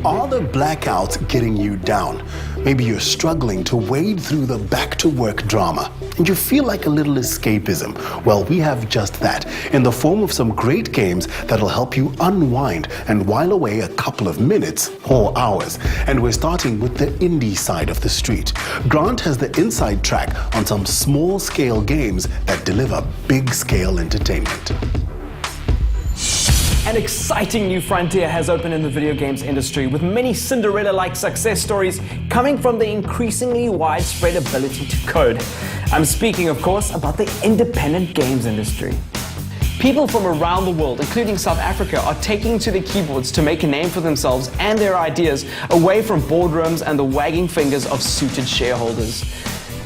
Are the blackouts getting you down? Maybe you're struggling to wade through the back-to-work drama and you feel like a little escapism. Well, we have just that in the form of some great games that'll help you unwind and while away a couple of minutes or hours. And we're starting with the indie side of the street. Grant has the inside track on some small-scale games that deliver big-scale entertainment. An exciting new frontier has opened in the video games industry, with many Cinderella-like success stories coming from the increasingly widespread ability to code. I'm speaking, of course, about the independent games industry. People from around the world, including South Africa, are taking to the keyboards to make a name for themselves and their ideas away from boardrooms and the wagging fingers of suited shareholders.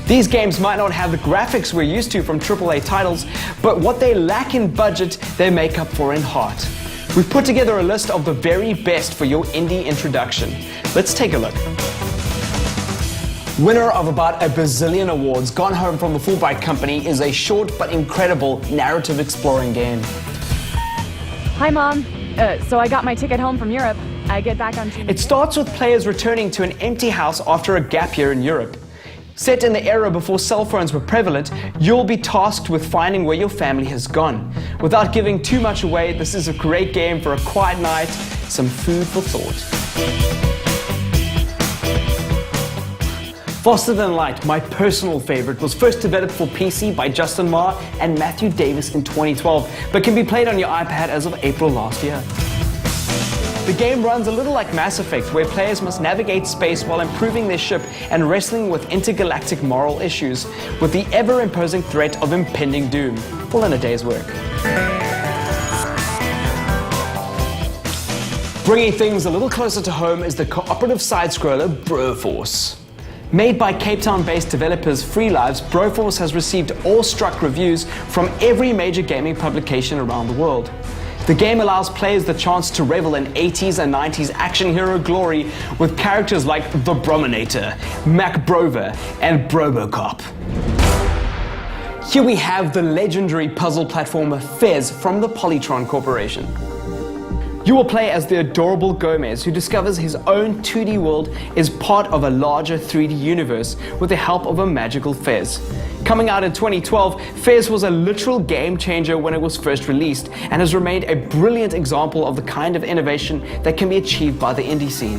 These games might not have the graphics we're used to from AAA titles, but what they lack in budget, they make up for in heart. We've put together a list of the very best for your indie introduction. Let's take a look. Winner of about a bazillion awards, Gone Home from the Fulbright Company is a short but incredible narrative exploring game. Hi Mom, so I got my ticket home from Europe. I get back on Tuesday. It starts with players returning to an empty house after a gap year in Europe. Set in the era before cell phones were prevalent, you'll be tasked with finding where your family has gone. Without giving too much away, this is a great game for a quiet night, some food for thought. Faster Than Light, my personal favorite, was first developed for PC by Justin Ma and Matthew Davis in 2012, but can be played on your iPad as of April last year. The game runs a little like Mass Effect, where players must navigate space while improving their ship and wrestling with intergalactic moral issues, with the ever-imposing threat of impending doom, all in a day's work. Bringing things a little closer to home is the cooperative side-scroller Broforce. Made by Cape Town-based developers Freelives, Broforce has received awestruck reviews from every major gaming publication around the world. The game allows players the chance to revel in 80s and 90s action hero glory with characters like the Brominator, Mac Brover, and Brobocop. Here we have the legendary puzzle platformer Fez from the Polytron Corporation. You will play as the adorable Gomez, who discovers his own 2D world is part of a larger 3D universe with the help of a magical Fez. Coming out in 2012, Fez was a literal game changer when it was first released and has remained a brilliant example of the kind of innovation that can be achieved by the indie scene.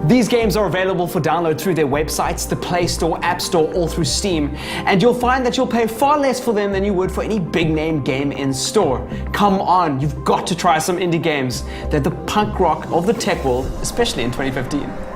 These games are available for download through their websites, the Play Store, App Store, or through Steam, and you'll find that you'll pay far less for them than you would for any big-name game in store. Come on, you've got to try some indie games. They're the punk rock of the tech world, especially in 2015.